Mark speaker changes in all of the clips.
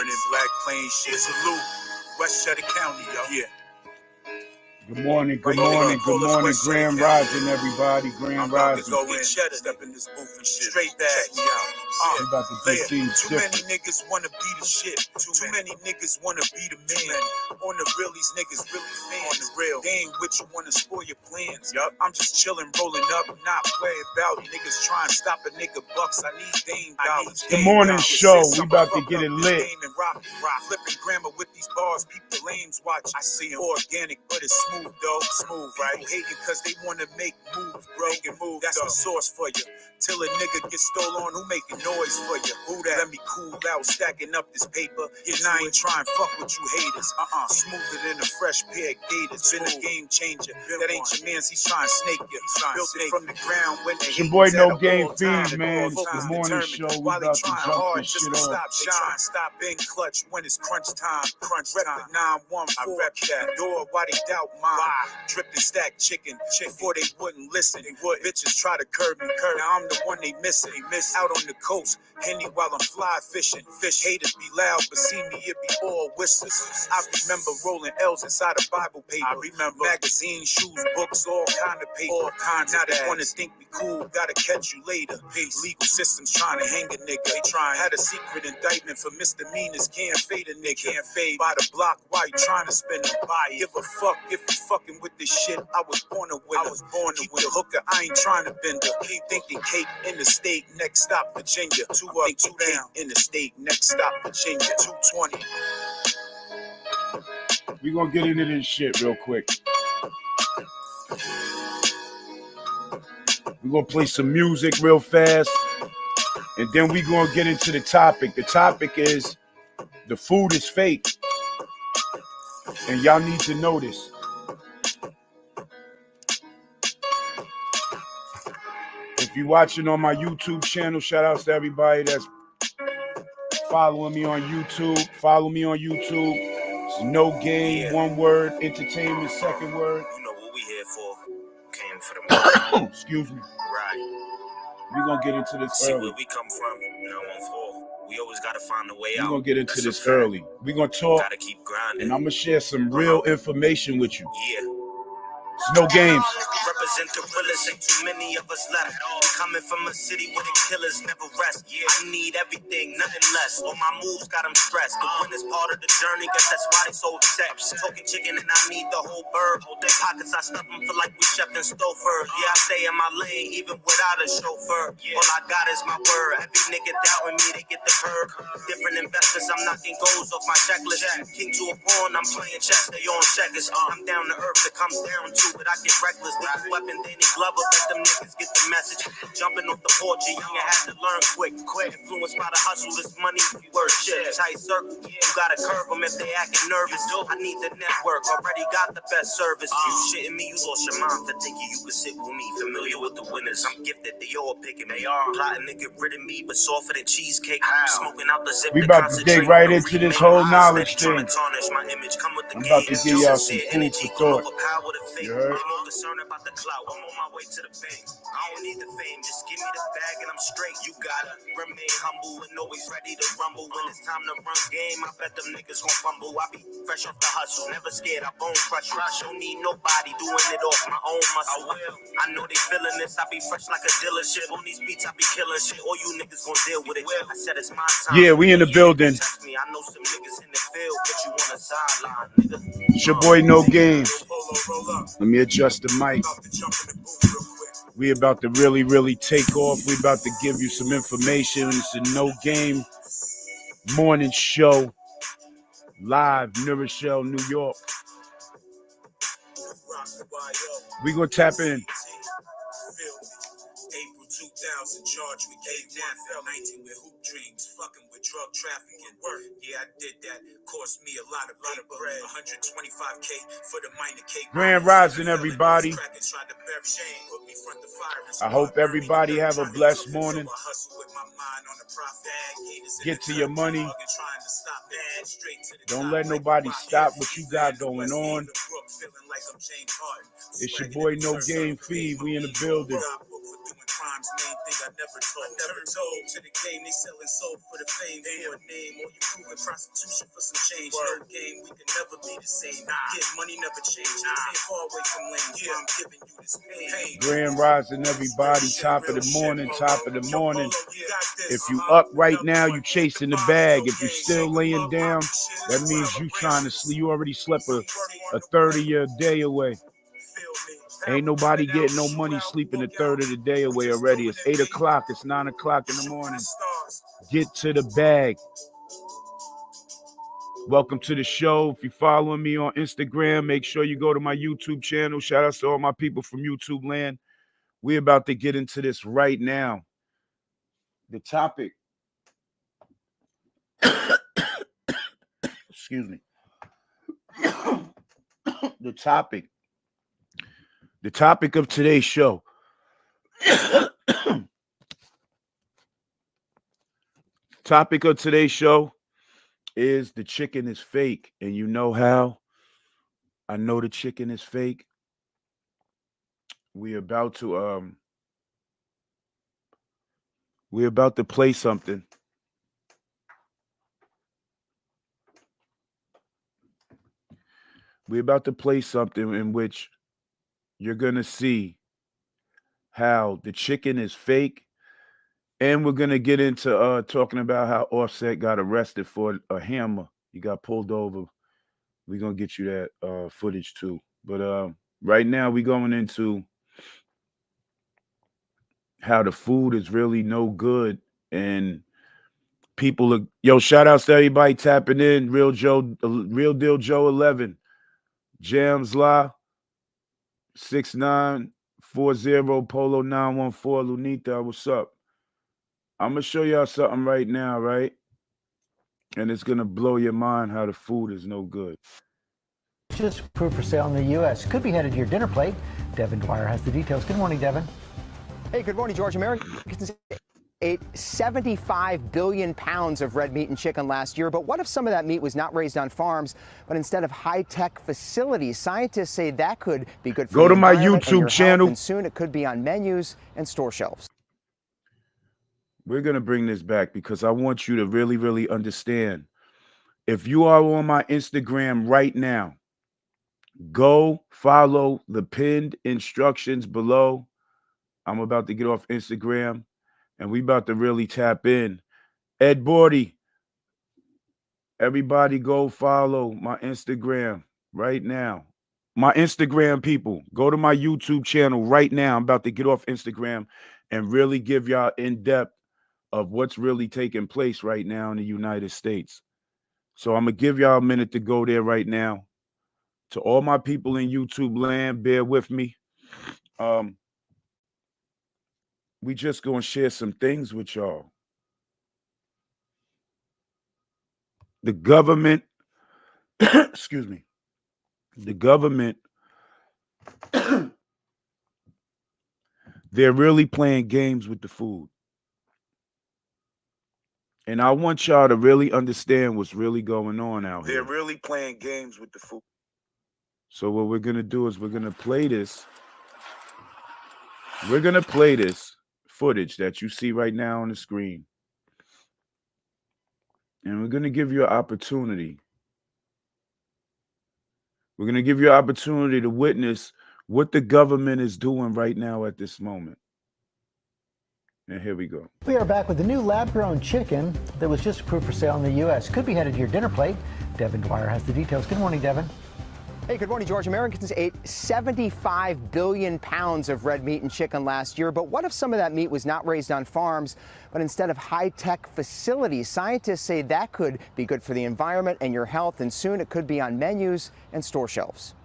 Speaker 1: burning Black Plains shit. Salute. Westchester County, yo. Yeah.
Speaker 2: Good morning, Grand Rising, everybody. Grand Rising.
Speaker 1: Go in, step in this booth and shit. Straight back,
Speaker 2: I'm about to do things
Speaker 1: Too
Speaker 2: different.
Speaker 1: many niggas wanna be the shit. Too many niggas wanna be the man. On the real, these niggas really fans. On the real, they ain't with you, wanna spoil your plans. Yup, I'm just chilling, rolling up, not worried about niggas trying to stop a nigga bucks. I need game dollars.
Speaker 2: The morning show, we about to get it lit.
Speaker 1: Flipping grammar with these bars, peep the lames watch. I see them organic, but it's smooth though. Smooth, right? People hating cause they wanna make moves, bro. That's the source for you. Till a nigga gets stolen on, who making noise for you? Who that? Let me cool out, stacking up this paper. And I ain't trying to fuck with you haters. Smoother than a fresh pair of gators. Been a game changer. That ain't your man's, he's trying to snake you. Built it from the ground when the
Speaker 2: Your boy No Game Fiends, man. The morning show, we about to jump this shit off.
Speaker 1: Stop being clutch when it's crunch time. Rep the 914. I rep that door, why they doubt mine? Dripped and stacked chicken before they wouldn't listen. Bitches try to curb me, now I'm the one they missing. Out on the coast, Henny while I'm fly fishing. Fish haters be loud, but see me, it be all whistles. I remember rolling L's inside a Bible paper. I remember magazines, shoes, books, all kind of paper. Now they wanna think we cool, gotta catch you later. Legal systems trying to hang a nigga. They trying had a secret indictment for misdemeanors, can't fade a nigga. Can't fade by the block, why you trying to spend them by it? Give a fuck if you fucking with this shit. I was born a winner. Keep the hooker, I ain't trying to bend her. Keep thinking cake in the state, next stop Virginia. 2 up, 2 down in the state, next stop Virginia. 220.
Speaker 2: We gonna get into this shit real quick. We gonna play some music real fast, and then we gonna get into the topic. The topic is the food is fake, and y'all need to know this. If you're watching on my YouTube channel, shout outs to everybody that's following me on YouTube. Follow me on YouTube. It's No Game, one word, entertainment, second word.
Speaker 1: You know what we here for. Came for the money.
Speaker 2: Excuse me.
Speaker 1: Right.
Speaker 2: We're gonna get into this
Speaker 1: See
Speaker 2: early.
Speaker 1: where we come from. 914. We always gotta find a way out.
Speaker 2: We're gonna get into
Speaker 1: That's
Speaker 2: this early. We're gonna talk,
Speaker 1: gotta keep grinding.
Speaker 2: and I'm gonna share some real information with you.
Speaker 1: Yeah.
Speaker 2: It's No Games.
Speaker 1: Represent the realest, ain't too many of us left. Coming from a city where the killers never rest. Yeah, I need everything, nothing less. All my moves got them stressed. The win is part of the journey, guess that's why they so obsessed. Talking chicken and I need the whole bird. Hold their pockets, I stuff them feel like we chef and Stouffer. Yeah, I stay in my lane even without a chauffeur. All I got is my word. Every nigga doubting me, they get the perk. Different investments, I'm knocking goals off my checklist. King to a pawn, I'm playing chess, they on checkers. I'm down to earth, it comes down to it. I get reckless, leave a weapon, they need glove up, let them niggas get the message. Jumping off the porch, you young, had to learn quick. Influenced by the hustle, this money worth shit. Tight circle, you gotta curb them if they acting nervous. I need the network, already got the best service. You shitting me, you lost your mind for thinking you could sit with me. Familiar with the winners, I'm gifted, they all picking. They are plotting to get rid of me, but softer than cheesecake. Smoking out the zip.
Speaker 2: We about to dig right into this whole knowledge thing.
Speaker 1: My image come with the
Speaker 2: I'm about to give y'all some food for thought.
Speaker 1: You heard? I'm more concerned about the clout. I'm on my way to the bank. I don't need the fame, just give me the bag and I'm straight. You gotta remain humble and always ready to rumble. When it's time to run game, I bet them niggas gon' fumble. I be fresh off the hustle, never scared, I bone crush. Don't need nobody doing it off my own muscle. I know they feeling this, I be fresh like a dealership. On these beats, I be killing shit. All you niggas gon' deal with it. I said it's my time.
Speaker 2: Yeah, we in the building.
Speaker 1: Trust me, I know some niggas in the field, but you on the sideline, nigga.
Speaker 2: It's your boy No Game. Let me adjust the mic. We about to really take off. We about to give you some information. It's a No Game morning show. Live, New Rochelle, New York. We gonna tap in.
Speaker 1: April 2000, charged with K1, 19 with hoop dreams, fucking with drug trafficking. Yeah, I did that. Cost me a lot of bread. 125K for the minor K.
Speaker 2: Grand Rising, everybody. I hope everybody have a blessed morning. Get to your money. Don't let nobody stop what you got going on. It's your boy No Game Feed. We in the building.
Speaker 1: crimes, main thing I never told. To the game, they selling soul for the fame, for a name. Or you proving prostitution for some change. No game, we can never be the same. Get money never change. Stay far away from lanes. I'm giving you this pain.
Speaker 2: Grand rising, everybody. Top of the morning, top of the morning. If you up right now, you chasing the bag. If you still laying down, that means you trying to sleep. You already slept a third of your day away. Ain't nobody getting no money sleeping a third of the day away already. It's 8 o'clock. It's 9 o'clock in the morning. Get to the bag. Welcome to the show. If you're following me on Instagram, make sure you go to my YouTube channel. Shout out to all my people from YouTube land. We're about to get into this right now. The topic. Excuse me. The topic of today's show. Topic of today's show is the chicken is fake. And you know how I know the chicken is fake? We're about to play something. We're about to play something in which you're going to see how the chicken is fake. And we're going to get into talking about how Offset got arrested for a hammer. He got pulled over. We're going to get you that footage too. But right now we're going into how the food is really no good. And people are, shout outs to everybody tapping in. Real Deal Joe 11. Jams La 6940 Polo 914 Lunita. What's up? I'm going to show y'all something right now, right? And it's going to blow your mind how the food is no good.
Speaker 3: Just approved for sale in the U.S. Could be headed to your dinner plate. Devin Dwyer has the details. Good morning, Devin.
Speaker 4: Hey, good morning, George. Americans ate 75 billion pounds of red meat and chicken last year. But what if some of that meat was not raised on farms, but instead of high-tech facilities? Scientists say that could be good for
Speaker 2: Go to my
Speaker 4: environment and
Speaker 2: YouTube
Speaker 4: your
Speaker 2: channel.
Speaker 4: Health, and soon it could be on menus and store shelves.
Speaker 2: We're going to bring this back because I want you to really, really understand. If you are on my Instagram right now, go follow the pinned instructions below. I'm about to get off Instagram, and we about to really tap in. Ed Bordy, everybody go follow my Instagram right now. My Instagram people, go to my YouTube channel right now. I'm about to get off Instagram and really give y'all in-depth of what's really taking place right now in the United States. So I'm going to give y'all a minute to go there right now. To all my people in YouTube land, bear with me. We just going to share some things with y'all. The government, excuse me, the government, they're really playing games with the food. And I want y'all to really understand what's really going on out here. They're really playing games with the food. So what we're going to do is we're going to play this. We're going to play this footage that you see right now on the screen. And we're going to give you an opportunity. We're going to give you an opportunity to witness what the government is doing right now at this moment. And here we go.
Speaker 3: We are back with the new lab-grown chicken that was just approved for sale in the U.S. Could be headed to your dinner plate. Devin Dwyer has the details. Good morning, Devin.
Speaker 4: Hey, good morning, George. Americans ate 75 billion pounds of red meat and chicken last year. But what if some of that meat was not raised on farms, but instead of high-tech facilities? Scientists say that could be good for the environment and your health, and soon it could be on menus and store shelves.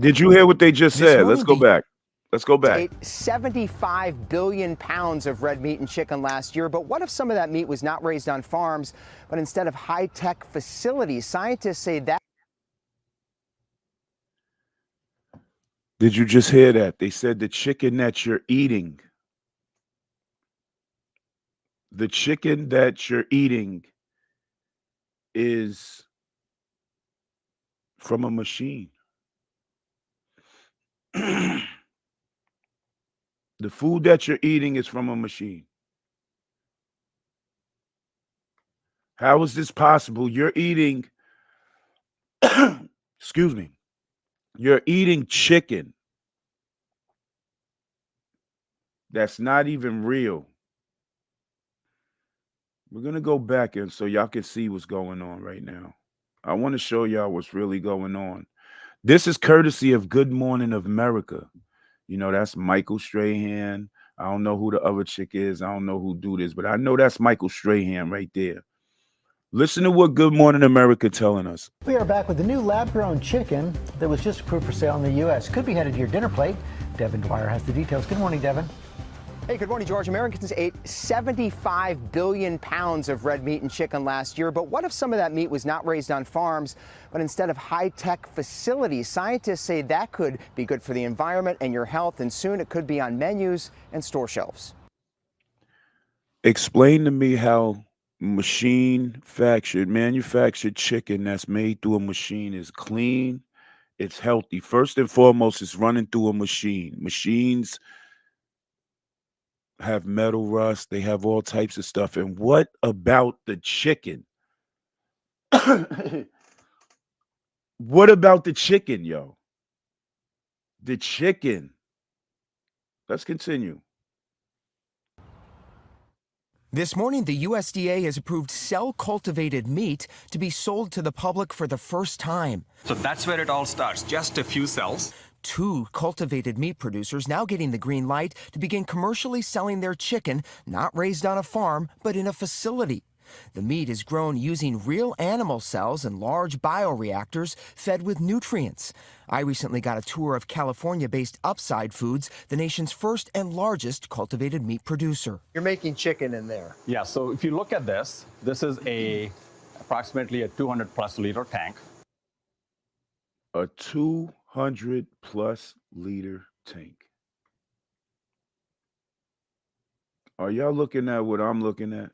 Speaker 2: Did you hear what they just said? Let's go back. Let's go back.
Speaker 4: Ate 75 billion pounds of red meat and chicken last year. But what if some of that meat was not raised on farms, but instead of high-tech facilities? Scientists say that.
Speaker 2: Did you just hear that? They said the chicken that you're eating, is from a machine. The The food that you're eating is from a machine. How is this possible? You're eating, excuse me, you're eating chicken that's not even real. We're going to go back and so y'all can see what's going on right now. I want to show y'all what's really going on. This is courtesy of Good Morning of America. You know, that's Michael Strahan. I don't know who the other chick is. I don't know who do this, but I know that's Michael Strahan right there. Listen to what Good Morning America telling us.
Speaker 3: We are back with the new lab-grown chicken that was just approved for sale in the U.S. Could be headed to your dinner plate. Devin Dwyer has the details. Good morning, Devin.
Speaker 4: Hey, good morning, George. Americans ate 75 billion pounds of red meat and chicken last year. But what if some of that meat was not raised on farms, but instead of high-tech facilities? Scientists say that could be good for the environment and your health, and soon it could be on menus and store shelves.
Speaker 2: Explain to me how manufactured chicken that's made through a machine is clean, it's healthy. First and foremost, it's running through a machine. Machines have metal rust, they have all types of stuff. And what about the chicken? What about the chicken, yo? The chicken. Let's continue.
Speaker 5: This morning, the USDA has approved cell-cultivated meat to be sold to the public for the first time.
Speaker 6: So that's where it all starts, just a few cells.
Speaker 5: 2 cultivated meat producers now getting the green light to begin commercially selling their chicken, not raised on a farm, but in a facility. The meat is grown using real animal cells and large bioreactors fed with nutrients. I recently got a tour of California-based Upside Foods, the nation's first and largest cultivated meat producer.
Speaker 4: You're making chicken in there.
Speaker 6: Yeah, so if you look at this is approximately a 200+ liter tank.
Speaker 2: A 200+ liter tank. Are y'all looking at what I'm looking at?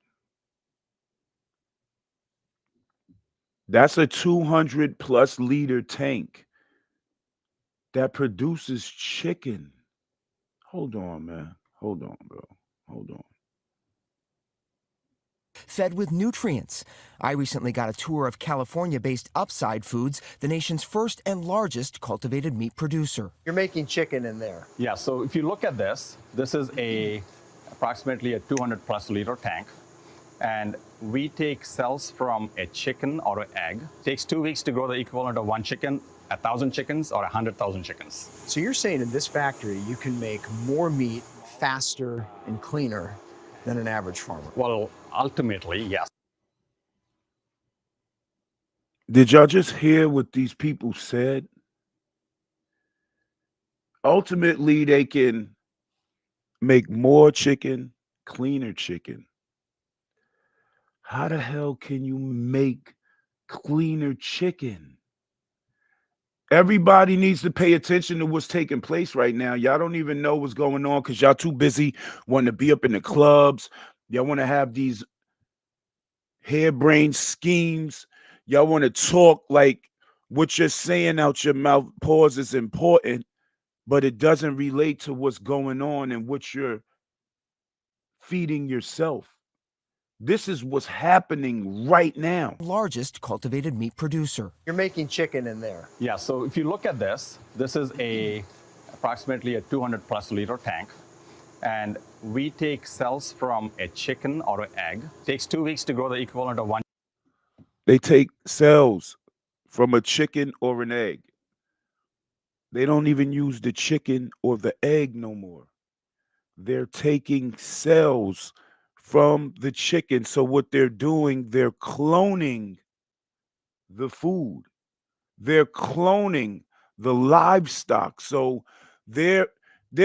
Speaker 2: That's a 200+ liter tank that produces chicken. Hold on, man. Hold on, bro. Hold on.
Speaker 5: Fed with nutrients. I recently got a tour of California-based Upside Foods, the nation's first and largest cultivated meat producer.
Speaker 4: You're making chicken in there.
Speaker 6: Yeah, so if you look at this is approximately a 200+ liter tank. And we take cells from a chicken or an egg. It takes 2 weeks to grow the equivalent of 1 chicken, 1,000 chickens, or 100,000 chickens.
Speaker 4: So you're saying in this factory, you can make more meat faster and cleaner than an average farmer?
Speaker 6: Well, ultimately, yes.
Speaker 2: Did y'all just hear what these people said? Ultimately, they can make more chicken, cleaner chicken. How the hell can you make cleaner chicken? Everybody needs to pay attention to what's taking place right now. Y'all don't even know what's going on because y'all too busy wanting to be up in the clubs. Y'all want to have these harebrained schemes. Y'all want to talk like what you're saying out your mouth, pause, is important, but it doesn't relate to what's going on and what you're feeding yourself. This is what's happening right now.
Speaker 5: Largest cultivated meat producer.
Speaker 4: You're making chicken in there.
Speaker 6: Yeah, so if you look at this is approximately a 200+ liter tank. And we take cells from a chicken or an egg. It takes 2 weeks to grow the equivalent of 1.
Speaker 2: They take cells from a chicken or an egg. They don't even use the chicken or the egg no more. They're taking cells from the chicken. So what they're doing, they're cloning the food. They're cloning the livestock. So there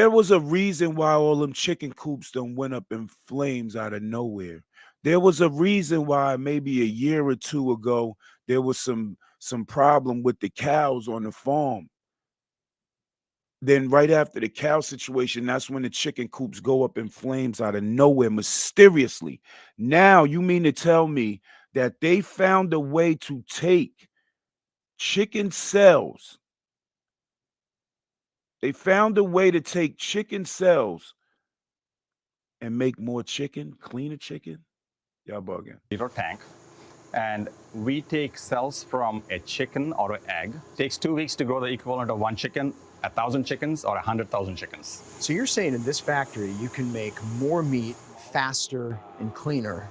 Speaker 2: was a reason why all them chicken coops done went up in flames out of nowhere. There was a reason why maybe a year or two ago there was some problem with the cows on the farm. Then right after the cow situation, that's when the chicken coops go up in flames out of nowhere, mysteriously. Now, you mean to tell me that they found a way to take chicken cells? They found a way to take chicken cells and make more chicken, cleaner chicken? Y'all bugging.
Speaker 6: Liter tank. And we take cells from a chicken or an egg. It takes 2 weeks to grow the equivalent of one chicken, 1,000 chickens, or 100,000 chickens.
Speaker 4: So you're saying in this factory, you can make more meat faster and cleaner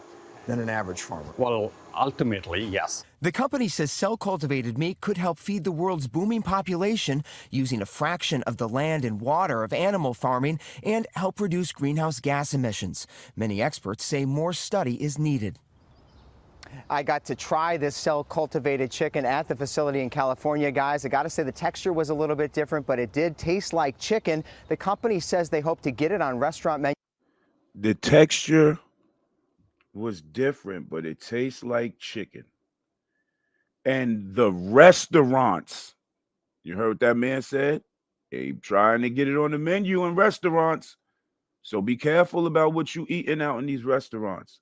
Speaker 4: than an average farmer?
Speaker 6: Well, ultimately, yes.
Speaker 5: The company says cell-cultivated meat could help feed the world's booming population using a fraction of the land and water of animal farming and help reduce greenhouse gas emissions. Many experts say more study is needed.
Speaker 4: I got to try this cell-cultivated chicken at the facility in California, guys. I got to say the texture was a little bit different, but it did taste like chicken. The company says they hope to get it on restaurant menus.
Speaker 2: The texture was different, but it tastes like chicken. And the restaurants, you heard what that man said? They trying to get it on the menu in restaurants. So be careful about what you eating out in these restaurants.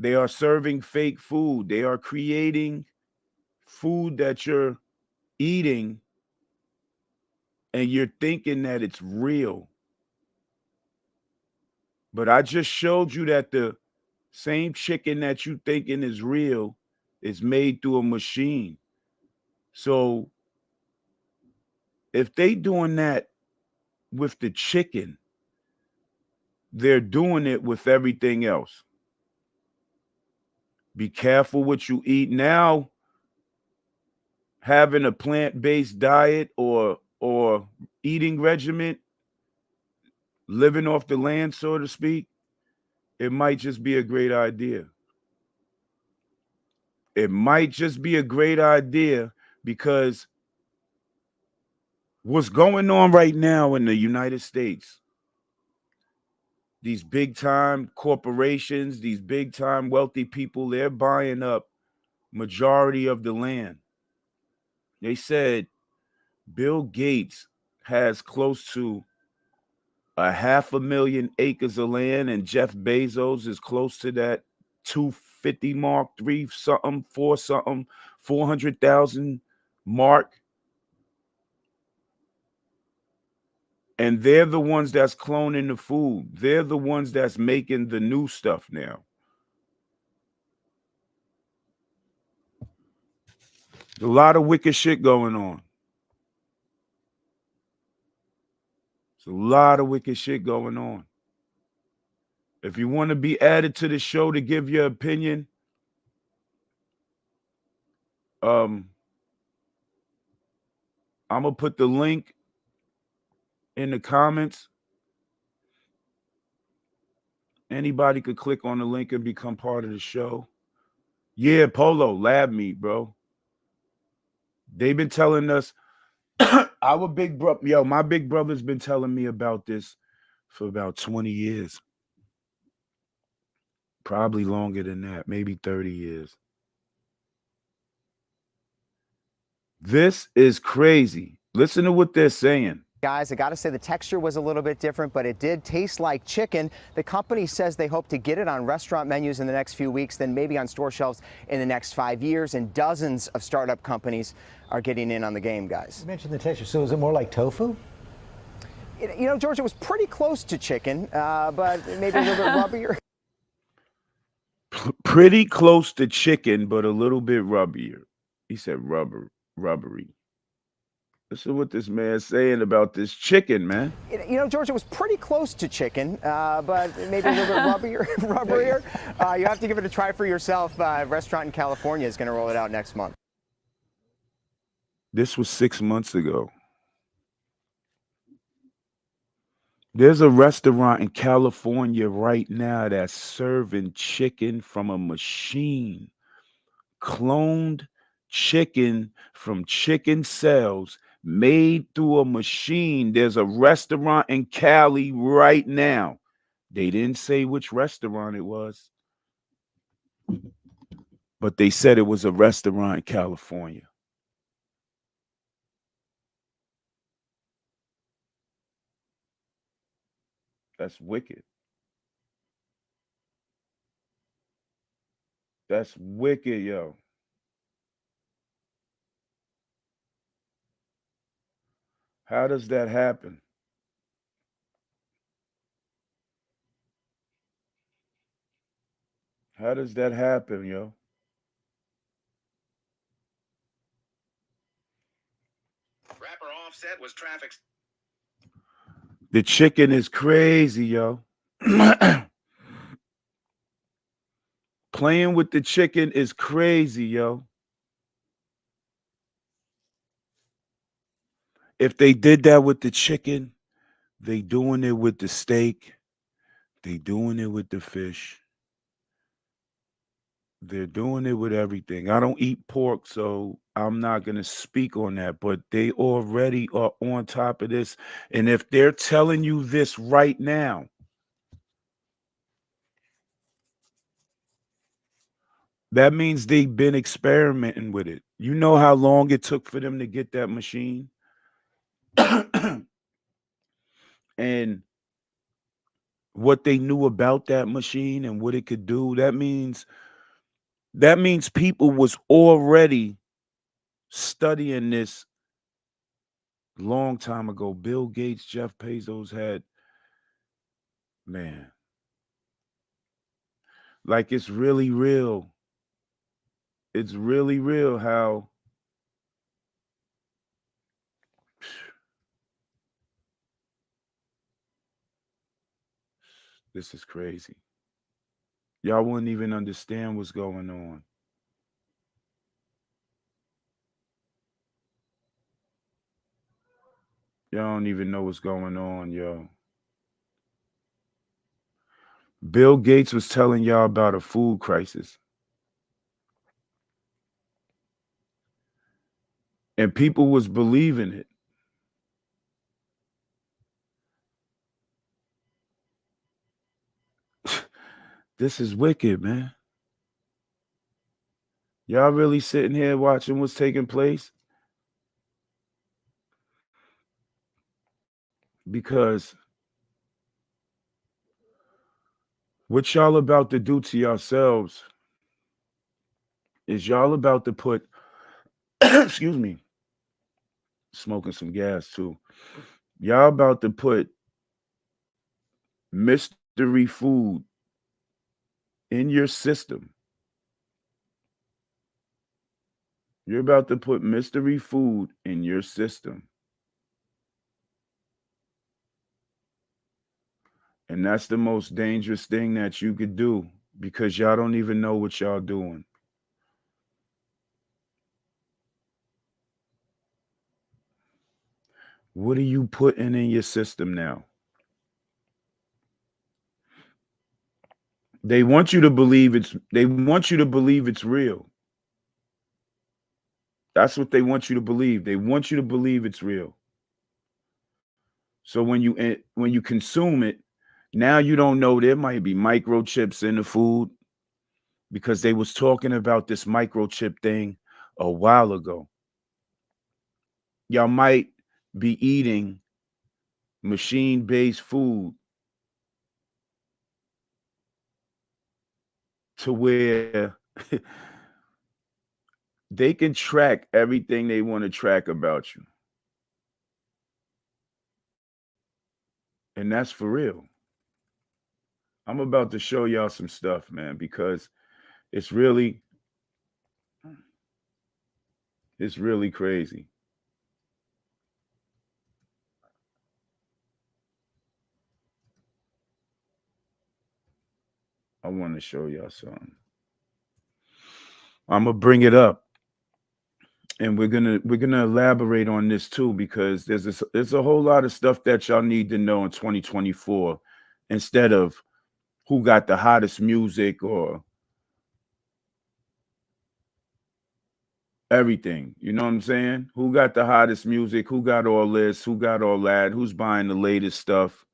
Speaker 2: They are serving fake food. They are creating food that you're eating and you're thinking that it's real. But I just showed you that the same chicken that you thinking is real is made through a machine. So if they doing that with the chicken, they're doing it with everything else. Be careful what you eat. Now, having a plant-based diet or eating regimen, living off the land, so to speak, it might just be a great idea. It might just be a great idea because what's going on right now in the United States, these big time corporations, these big time wealthy people, they're buying up majority of the land. They said Bill Gates has close to 500,000 acres of land, and Jeff Bezos is close to that 250 mark, 3 something, 4 something, 400,000 mark. And they're the ones that's cloning the food. They're the ones that's making the new stuff now. A lot of wicked shit going on. There's a lot of wicked shit going on. If you want to be added to the show to give your opinion, I'm gonna put the link in the comments. Anybody could click on the link and become part of the show. Yeah, Polo, lab meat, bro. They've been telling us, our big brother, my big brother's been telling me about this for about 20 years. Probably longer than that, maybe 30 years. This is crazy. Listen to what they're saying.
Speaker 4: Guys, I got to say the texture was a little bit different, but it did taste like chicken. The company says they hope to get it on restaurant menus in the next few weeks, then maybe on store shelves in the next 5 years. And dozens of startup companies are getting in on the game, guys.
Speaker 3: You mentioned the texture. So is it more like tofu?
Speaker 4: You know, George, it was pretty close to chicken, but maybe a little bit rubbier.
Speaker 2: Pretty close to chicken, but a little bit rubbier. He said rubbery. Listen to what this man's saying about this chicken, man.
Speaker 4: You know, George, it was pretty close to chicken, but maybe a little bit rubberier. You have to give it a try for yourself. A restaurant in California is going to roll it out next month.
Speaker 2: This was 6 months ago. There's a restaurant in California right now that's serving chicken from a machine. Cloned chicken from chicken cells made through a machine. There's a restaurant in Cali right now. They didn't say which restaurant it was, but they said it was a restaurant in California. That's wicked. That's wicked, yo. How does that happen? How does that happen, yo?
Speaker 1: Rapper Offset was traffic.
Speaker 2: The chicken is crazy, yo. Playing with the chicken is crazy, yo. If they did that with the chicken, they doing it with the steak. They doing it with the fish. They're doing it with everything. I don't eat pork, so I'm not going to speak on that, but they already are on top of this. And if they're telling you this right now, that means they've been experimenting with it. You know how long it took for them to get that machine? And what they knew about that machine and what it could do. That means people was already studying this long time ago. Bill Gates, Jeff Bezos had, man, like it's really real. It's really real how this is crazy. Y'all wouldn't even understand what's going on. Y'all don't even know what's going on, yo. Bill Gates was telling y'all about a food crisis. And people was believing it. This is wicked, man. Y'all really sitting here watching what's taking place? Because what y'all about to do to yourselves is y'all about to put, excuse me, smoking some gas too. Y'all about to put mystery food in your system. You're about to put mystery food in your system. And that's the most dangerous thing that you could do because y'all don't even know what y'all doing. What are you putting in your system now? They want you to believe it's real. That's what they want you to believe. They want you to believe it's real. So when you consume it, now you don't know there might be microchips in the food because they was talking about this microchip thing a while ago. Y'all might be eating machine-based food to where they can track everything they want to track about you. And that's for real. I'm about to show y'all some stuff, man, because it's really crazy. I want to show y'all something. I'm gonna bring it up, and we're gonna elaborate on this too because there's a whole lot of stuff that y'all need to know in 2024 instead of who got the hottest music or everything. You know what I'm saying? Who got the hottest music? Who got all this? Who got all that? Who's buying the latest stuff?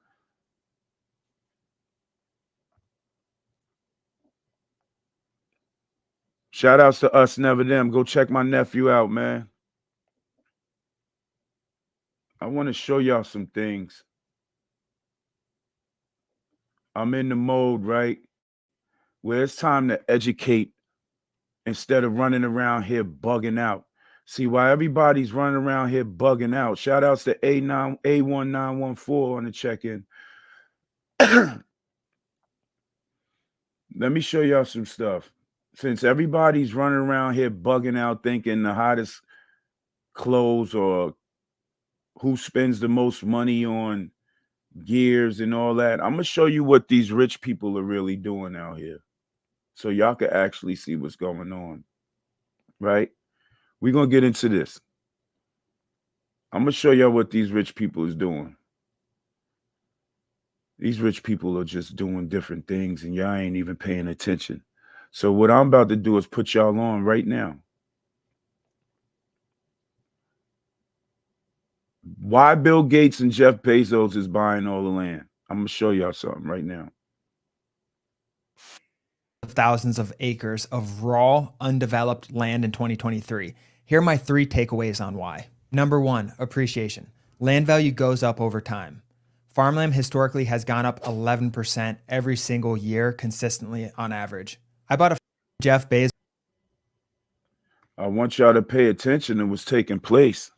Speaker 2: Shout outs to Us Never Them. Go check my nephew out, man. I want to show y'all some things. I'm in the mode, right? Where it's time to educate instead of running around here bugging out. See, why everybody's running around here bugging out. Shout outs to A1914 on the check-in. Let me show y'all some stuff. Since everybody's running around here bugging out thinking the hottest clothes or who spends the most money on gears and all that, I'm going to show you what these rich people are really doing out here. So y'all can actually see what's going on, right? We're going to get into this. I'm going to show y'all what these rich people is doing. These rich people are just doing different things and y'all ain't even paying attention. So what I'm about to do is put y'all on right now. Why Bill Gates and Jeff Bezos is buying all the land. I'm going to show y'all something right now.
Speaker 7: Thousands of acres of raw, undeveloped land in 2023. Here are my 3 takeaways on why. Number 1, appreciation. Land value goes up over time. Farmland historically has gone up 11% every single year consistently on average. I bought a Jeff Bezos.
Speaker 2: I want y'all to pay attention to what's taking place.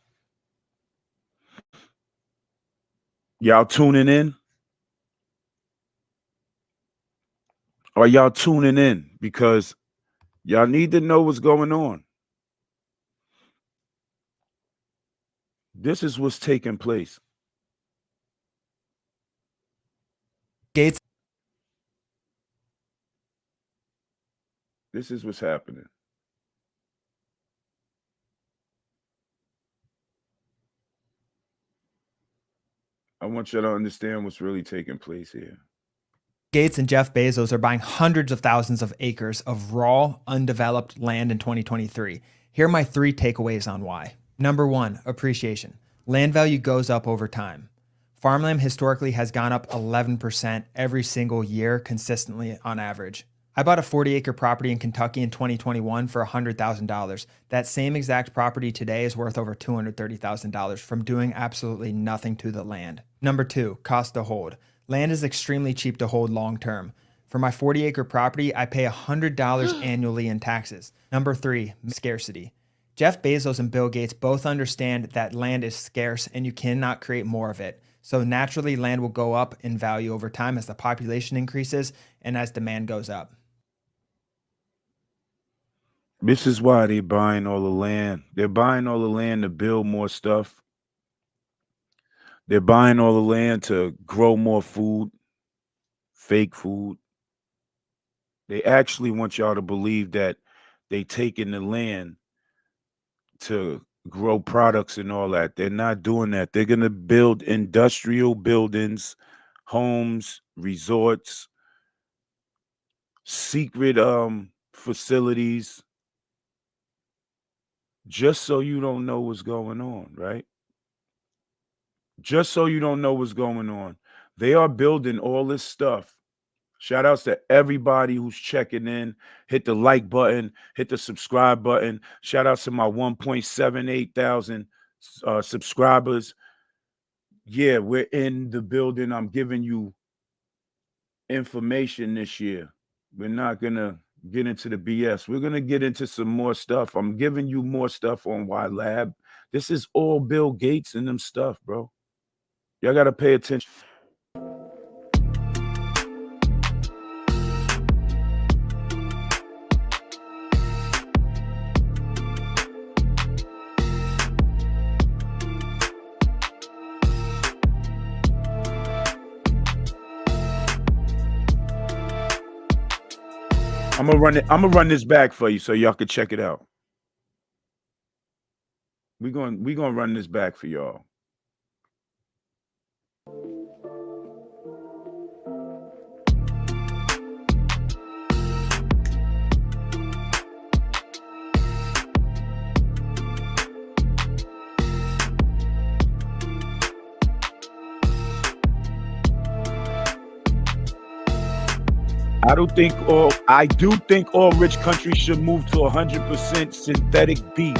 Speaker 2: Y'all tuning in? Are y'all tuning in? Because y'all need to know what's going on. This is what's taking place.
Speaker 7: Gates.
Speaker 2: This is what's happening. I want you to understand what's really taking place here.
Speaker 7: Gates and Jeff Bezos are buying hundreds of thousands of acres of raw, undeveloped land in 2023. Here are my 3 takeaways on why. Number 1, appreciation. Land value goes up over time. Farmland historically has gone up 11% every single year consistently on average. I bought a 40-acre property in Kentucky in 2021 for $100,000. That same exact property today is worth over $230,000 from doing absolutely nothing to the land. Number 2, cost to hold. Land is extremely cheap to hold long term. For my 40-acre property, I pay $100 annually in taxes. Number 3, scarcity. Jeff Bezos and Bill Gates both understand that land is scarce and you cannot create more of it. So naturally, land will go up in value over time as the population increases and as demand goes up.
Speaker 2: This is why they're buying all the land. They're buying all the land to build more stuff. They're buying all the land to grow more food, fake food. They actually want y'all to believe that they taking the land to grow products and all that. They're not doing that. They're going to build industrial buildings, homes, resorts, secret facilities, just so you don't know what's going on, right? Just so you don't know what's going on. They are building all this stuff. Shout outs to everybody who's checking in. Hit the like button, hit the subscribe button. Shout outs to my 1.78 thousand subscribers. Yeah, we're in the building. I'm giving you information this year. We're not going to get into the BS. We're going to get into some more stuff. I'm giving you more stuff on Y Lab. This is all Bill Gates and them stuff, bro. Y'all got to pay attention. I'm gonna run this back for you so y'all can check it out. We're gonna run this back for y'all. I do think all rich countries should move to 100% synthetic beef.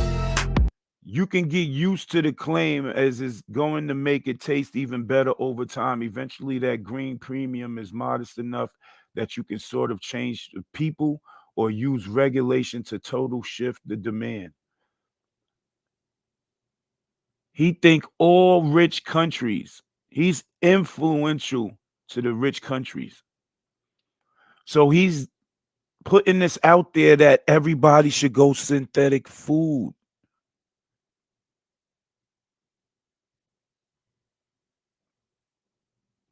Speaker 2: You can get used to the claim as it's going to make it taste even better over time. Eventually, that green premium is modest enough that you can sort of change the people or use regulation to total shift the demand. He think all rich countries, he's influential to the rich countries. So he's putting this out there that everybody should go synthetic food.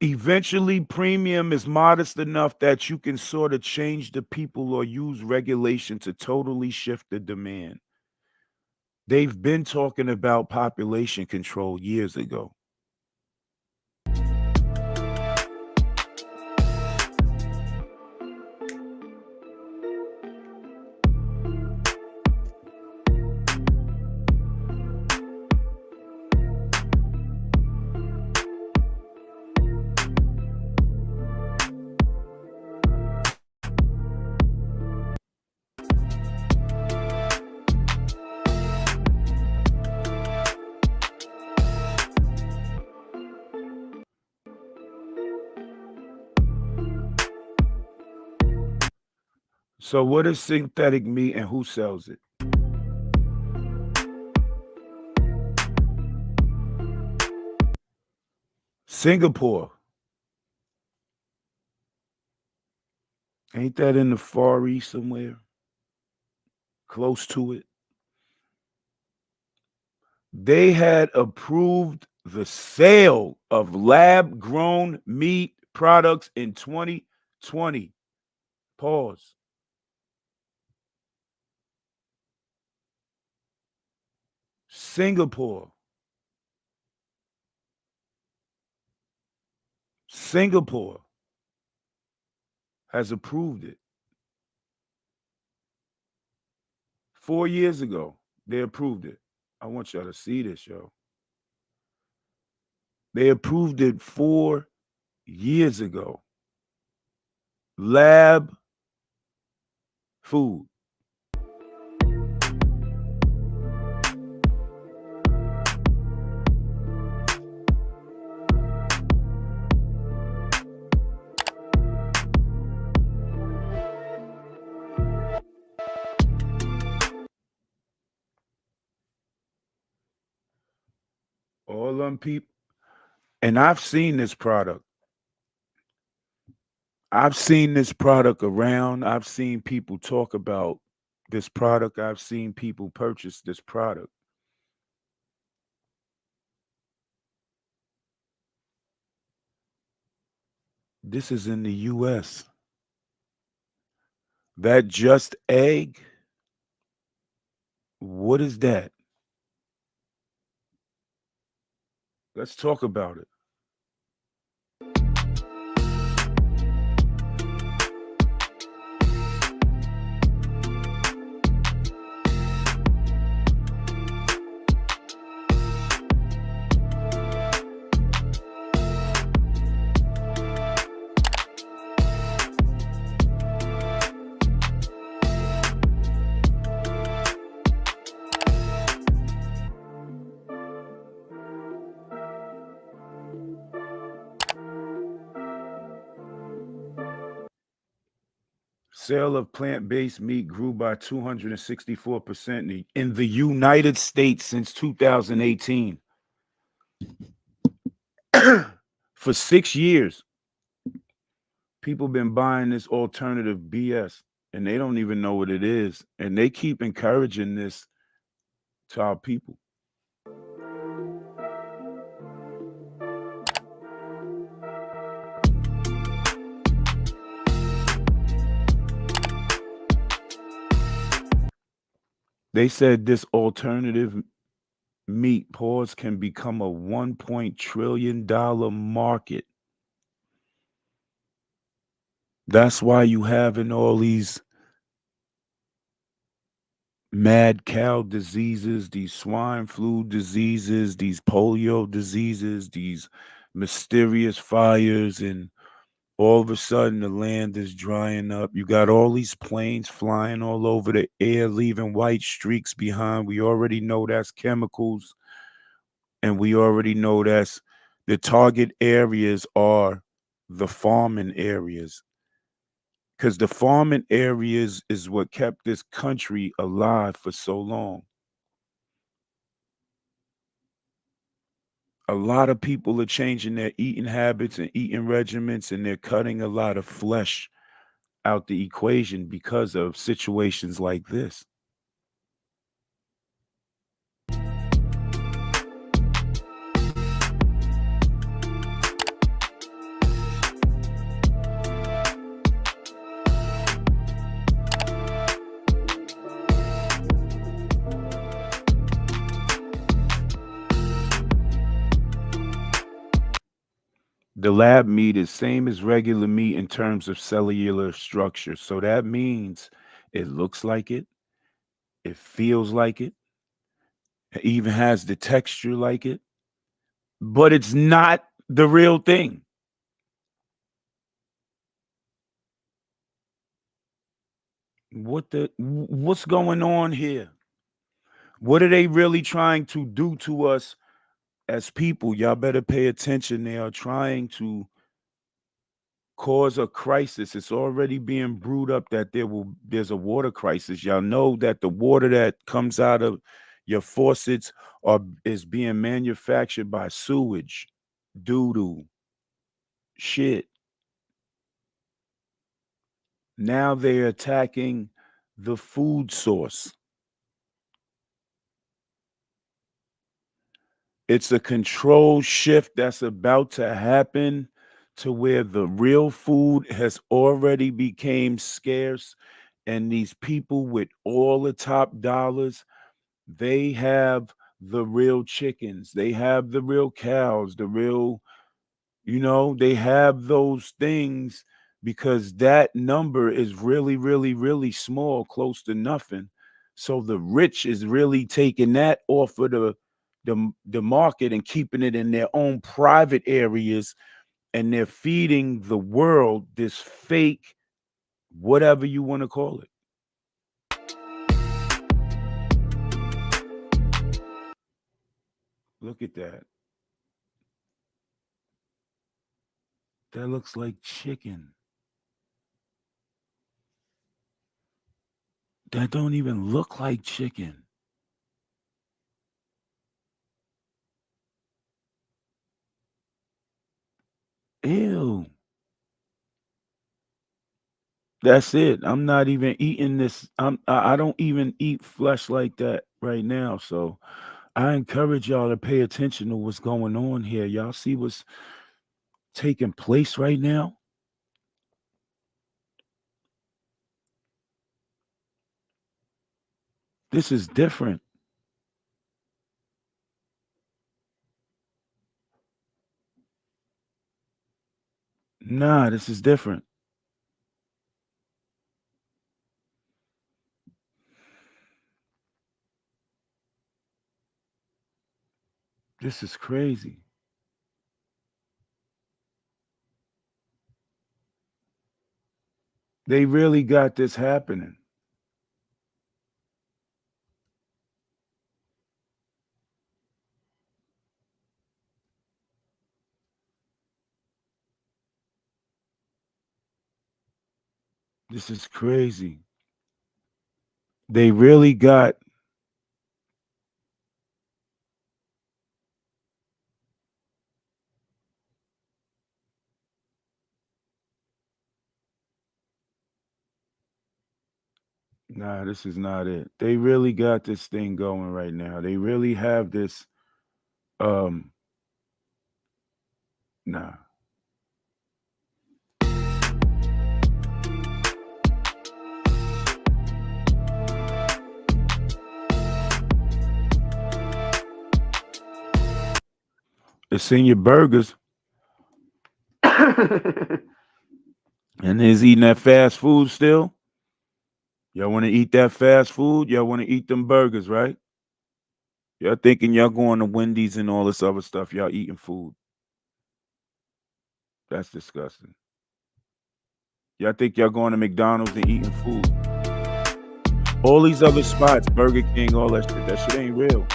Speaker 2: Eventually, premium is modest enough that you can sort of change the people or use regulation to totally shift the demand. They've been talking about population control years ago. So, what is synthetic meat and who sells it? Singapore. Ain't that in the Far East somewhere? Close to it. They had approved the sale of lab grown meat products in 2020. Pause. Singapore. Singapore has approved it. 4 years ago, they approved it. I want y'all to see this, yo. They approved it 4 years ago. Lab food. All them people. And I've seen this product. I've seen this product around. I've seen people talk about this product. I've seen people purchase this product. This is in the US. That Just Egg, what is that? Let's talk about it. Sale of plant-based meat grew by 264% in the United States since 2018. For 6 years, people been buying this alternative BS, and they don't even know what it is. And they keep encouraging this to our people. They said this alternative meat pause can become a $1 trillion market. That's why you having all these mad cow diseases, these swine flu diseases, these polio diseases, these mysterious fires, and all of a sudden the land is drying up. You got all these planes flying all over the air, leaving white streaks behind. We already know that's chemicals, and we already know that's the target areas are the farming areas. Because the farming areas is what kept this country alive for so long. A lot of people are changing their eating habits and eating regimens, and they're cutting a lot of flesh out the equation because of situations like this. The lab meat is same as regular meat in terms of cellular structure. So that means it looks like it feels like it even has the texture like it, but it's not the real thing. What's going on here? What are they really trying to do to us as people? Y'all better pay attention. They are trying to cause a crisis. It's already being brewed up that there's a water crisis. Y'all know that the water that comes out of your faucets is being manufactured by sewage, doo-doo, shit. Now they're attacking the food source. It's a control shift that's about to happen to where the real food has already became scarce, and these people with all the top dollars, they have the real chickens, they have the real cows, the real, they have those things because that number is really, really, really small, close to nothing. So the rich is really taking that off of the market and keeping it in their own private areas, and they're feeding the world this fake, whatever you want to call it. Look at that. That looks like chicken. That don't even look like chicken. Ew. That's it. I'm not even eating this. I don't even eat flesh like that right now. So I encourage y'all to pay attention to what's going on here. Y'all see what's taking place right now? This is different. Nah, this is different. This is crazy. They really got this happening. This is crazy. They really got. Nah, this is not it. They really got this thing going right now. They really have this. Nah. It's in your burgers. And is eating that fast food still? Y'all want to eat that fast food? Y'all want to eat them burgers, right? Y'all thinking y'all going to Wendy's and all this other stuff. Y'all eating food. That's disgusting. Y'all think y'all going to McDonald's and eating food. All these other spots, Burger King, all that shit ain't real.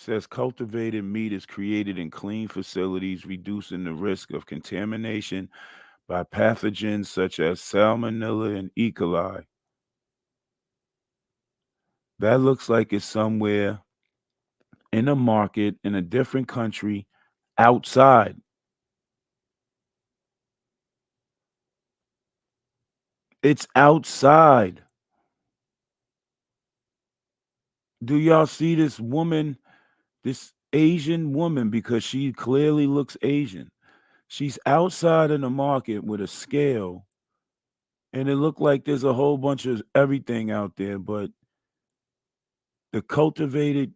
Speaker 2: says cultivated meat is created in clean facilities, reducing the risk of contamination by pathogens such as salmonella and E. coli. That looks like it's somewhere in a market in a different country outside. It's outside. Do y'all see this woman, this Asian woman, because she clearly looks Asian? She's outside in the market with a scale, and it looked like there's a whole bunch of everything out there, but the cultivated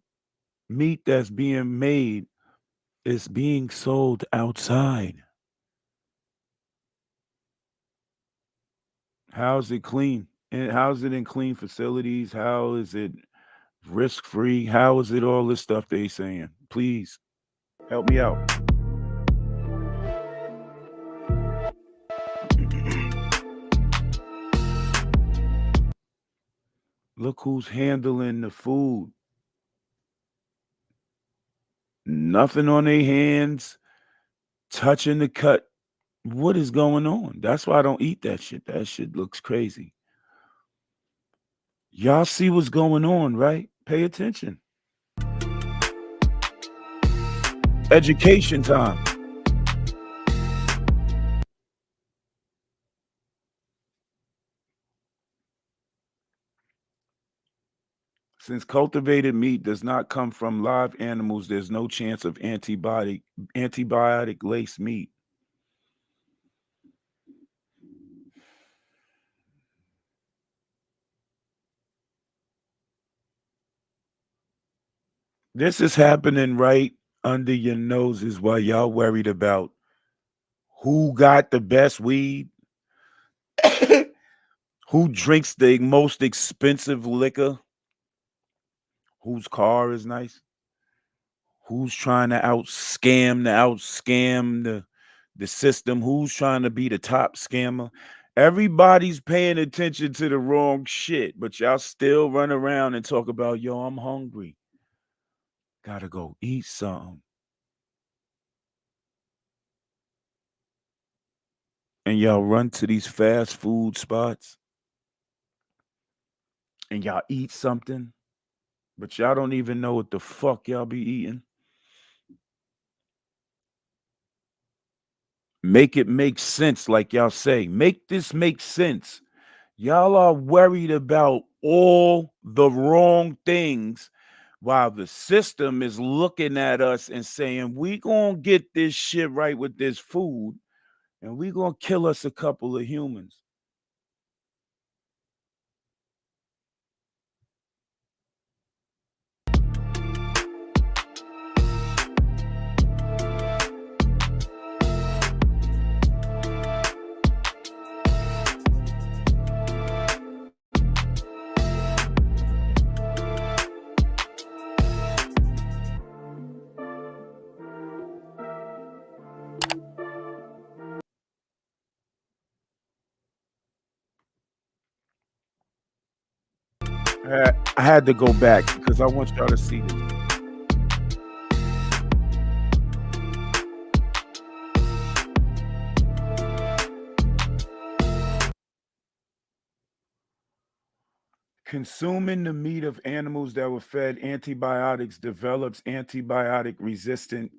Speaker 2: meat that's being made is being sold outside. How's it clean? And how's it in clean facilities? How is it risk free? How is it all this stuff they saying? Please help me out. Look who's handling the food. Nothing on their hands, touching the cut. What is going on? That's why I don't eat that shit. That shit looks crazy. Y'all see what's going on, right? Pay attention. Education time. Since cultivated meat does not come from live animals, there's no chance of antibiotic laced meat. This is happening right under your noses while y'all worried about who got the best weed, who drinks the most expensive liquor, whose car is nice, who's trying to outscam the system, who's trying to be the top scammer. Everybody's paying attention to the wrong shit, but y'all still run around and talk about, yo, I'm hungry. Gotta go eat something. And y'all run to these fast food spots and y'all eat something, but y'all don't even know what the fuck y'all be eating. Make it make sense, like y'all say. Make this make sense. Y'all are worried about all the wrong things while the system is looking at us and saying, we gonna get this shit right with this food and we gonna kill us a couple of humans. I had to go back because I want y'all to see this. Consuming the meat of animals that were fed antibiotics develops antibiotic resistant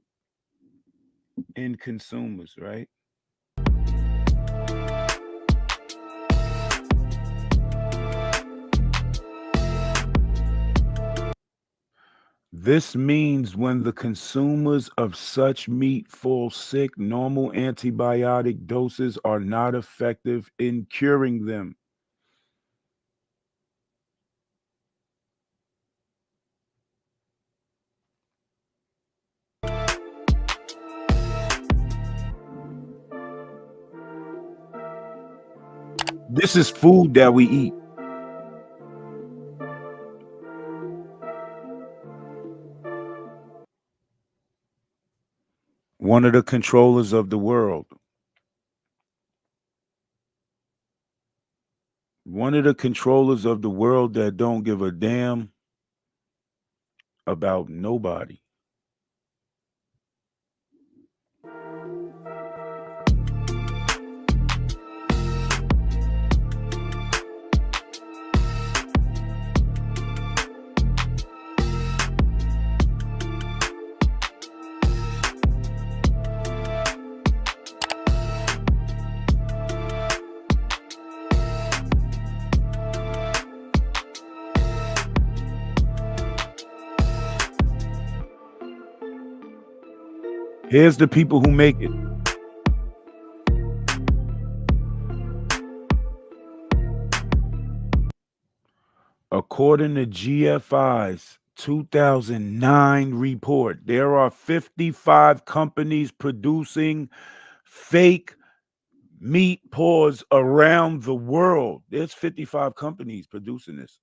Speaker 2: in consumers, right? This means when the consumers of such meat fall sick, normal antibiotic doses are not effective in curing them. This is food that we eat. One of the controllers of the world. One of the controllers of the world that don't give a damn about nobody. Here's the people who make it. According to GFI's 2009 report, there are 55 companies producing fake meat paws around the world. There's 55 companies producing this.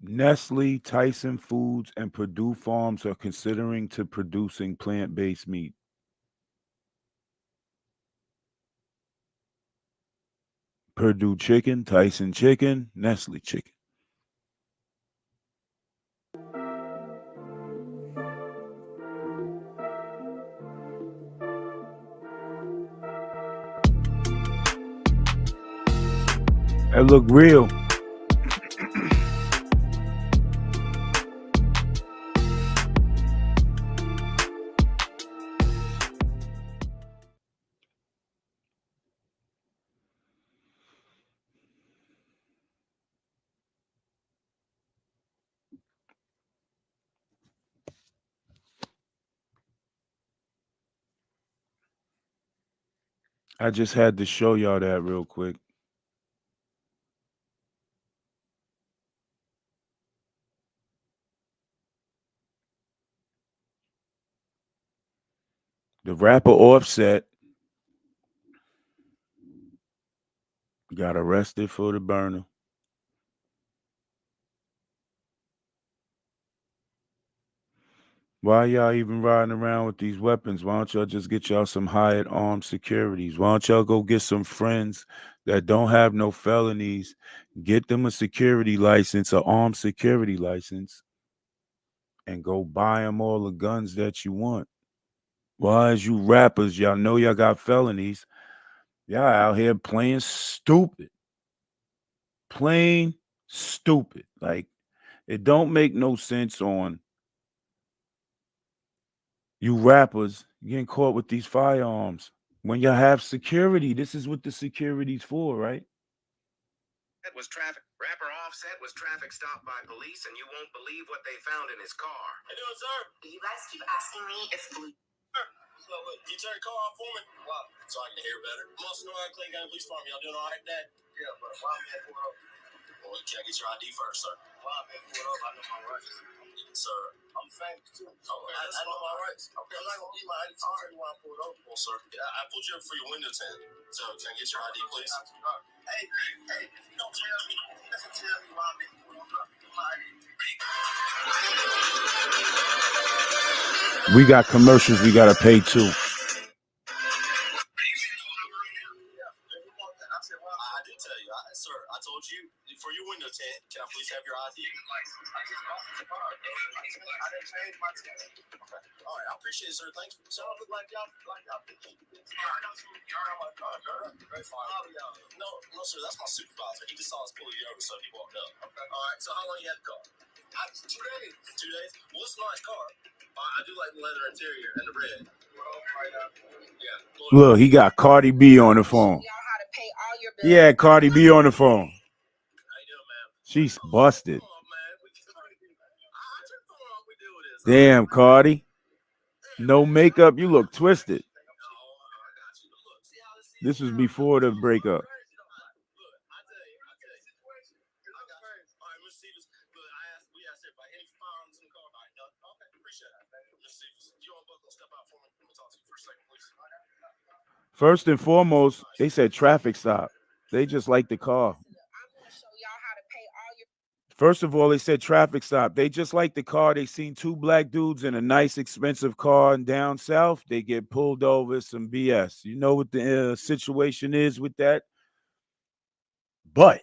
Speaker 2: Nestle, Tyson Foods, and Purdue Farms are considering to producing plant-based meat. Purdue Chicken, Tyson Chicken, Nestle Chicken. That look real. I just had to show y'all that real quick. The rapper Offset got arrested for the burner. Why y'all even riding around with these weapons? Why don't y'all just get y'all some hired armed securities? Why don't y'all go get some friends that don't have no felonies, get them a security license, an armed security license, and go buy them all the guns that you want? Why, as you rappers, y'all know y'all got felonies, y'all out here playing stupid. Plain stupid. Like, it don't make no sense on you rappers getting caught with these firearms. When you have security, this is what the security's for, right?
Speaker 1: That was traffic. Rapper Offset was traffic stopped by police, and you won't believe what they found in his car. How you doing, sir?
Speaker 8: You guys keep asking me if blue.
Speaker 1: So, you turn your car off for me? Wow. So I can hear better. I'm also North Clay County Police Department. Y'all doing all right, Dad? Yeah, but why am I pulled up? Well, can I get your ID first, sir? Why am I pulled up? I know my rights. Sir, I'm famous too. Okay, I know my rights. Okay, I'm not gonna give my ID to you while I pulled over. Well, sir, I pulled you up for your window tint. So can I get your ID, please? Hey, don't tell me. Don't tell me why I'm being pulled up. My ID.
Speaker 2: We got commercials we gotta pay too.
Speaker 1: I did tell you, sir. I told you for your window tint. Can I please have your ID? I didn't change my tint. Okay. All right. I appreciate it, sir. Thank you. So I look like y'all. No, sir. That's my supervisor. He just saw us pull you over, so he walked up. Okay. All right. So how long you had the car? 2 days. 2 days. Well, it's a nice car. I do like the leather interior and the red. Yeah.
Speaker 2: Look, he got Cardi B on the phone. Yeah, Cardi B on the phone. She's busted. Damn, Cardi. No makeup. You look twisted. This was before the breakup. First and foremost, they said traffic stop. They just like the car. First of all, they said traffic stop. They just like the car. They seen two black dudes in a nice, expensive car and down south. They get pulled over. Some BS. You know what the situation is with that? But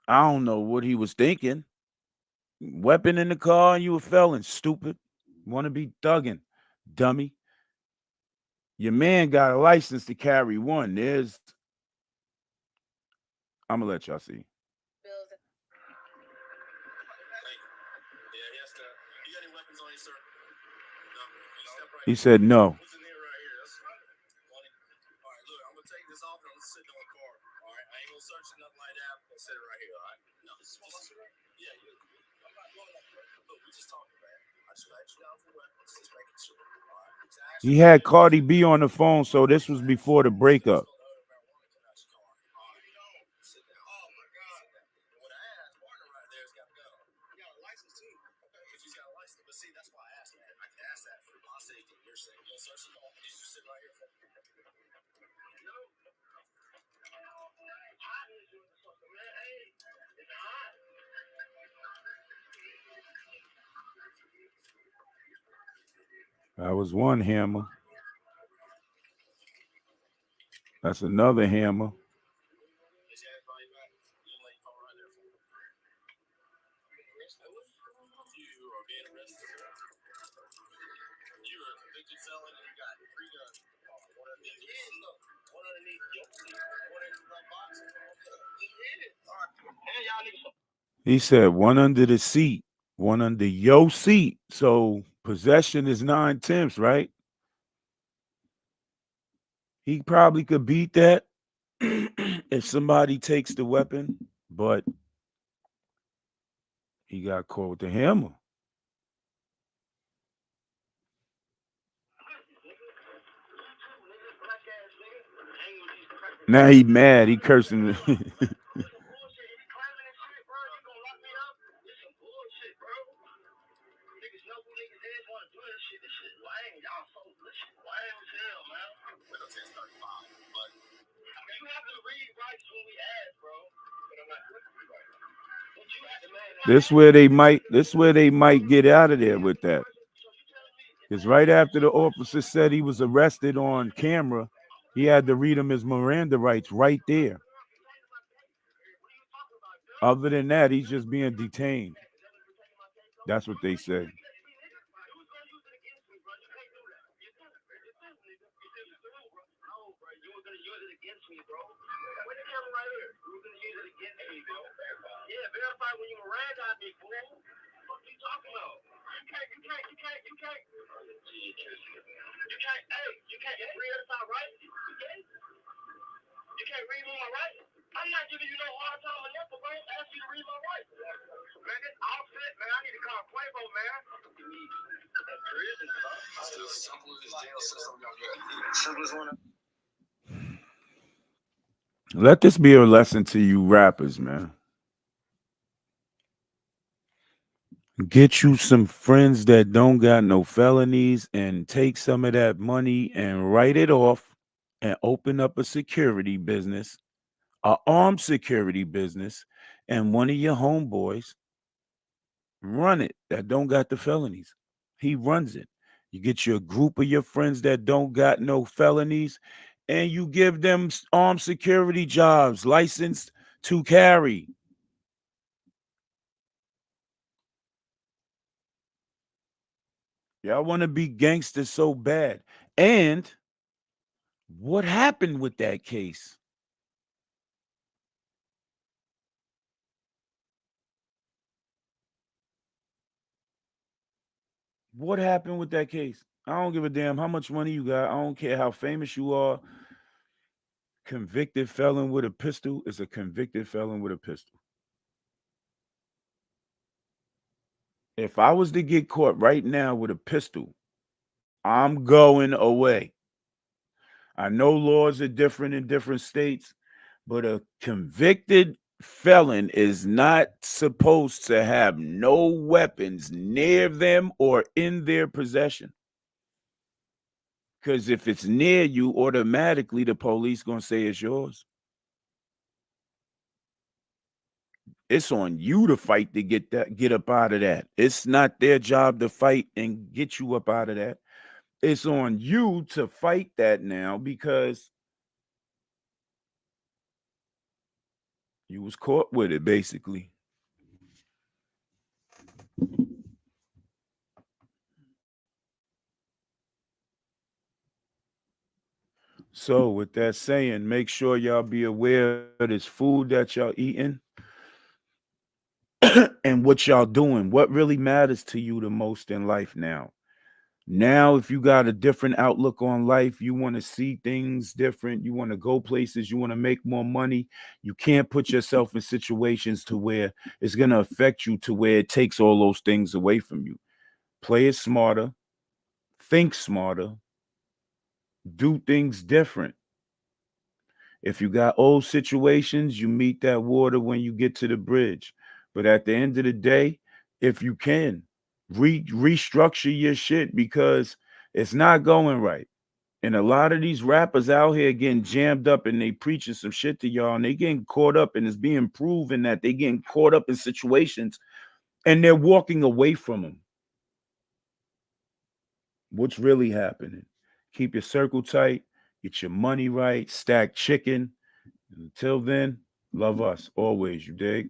Speaker 2: I don't know what he was thinking. Weapon in the car and you a felon. Stupid. Want to be thugging. Dummy. Your man got a license to carry one. I'm going to let y'all see. He said no. He had Cardi B on the phone, so this was before the breakup. That was one hammer. That's another hammer. He said one under the seat, one under your seat. So possession is 9/10, right? He probably could beat that if somebody takes the weapon, but he got caught with the hammer. Now he mad. He cursing. This where they might get out of there with that. Because right after the officer said he was arrested on camera, he had to read him his Miranda rights right there. Other than that, he's just being detained. That's what they say. Let this be a lesson to you rappers, man. Get you some friends that don't got no felonies and take some of that money and write it off and open up a security business, an armed security business, and one of your homeboys run it that don't got the felonies. He runs it. You get your group of your friends that don't got no felonies and you give them armed security jobs, licensed to carry. Y'all want to be gangsters so bad. And what happened with that case? What happened with that case? I don't give a damn how much money you got. I don't care how famous you are. Convicted felon with a pistol is a convicted felon with a pistol. If I was to get caught right now with a pistol, I'm going away. I know laws are different in different states, but a convicted felon is not supposed to have no weapons near them or in their possession. Because if it's near you, automatically the police gonna say it's yours. It's on you to fight to get up out of that. It's not their job to fight and get you up out of that. It's on you to fight that now because you was caught with it, basically. So with that saying, make sure y'all be aware of this food that y'all eating and what y'all doing. What really matters to you the most in life now? Now, if you got a different outlook on life, you want to see things different, you want to go places, you want to make more money, you can't put yourself in situations to where it's going to affect you to where it takes all those things away from you. Play it smarter, think smarter, do things different. If you got old situations, you meet that water when you get to the bridge. But at the end of the day, if you can, restructure your shit because it's not going right. And a lot of these rappers out here getting jammed up and they preaching some shit to y'all and they getting caught up and it's being proven that they getting caught up in situations and they're walking away from them. What's really happening? Keep your circle tight, get your money right, stack chicken. Until then, love us always, you dig?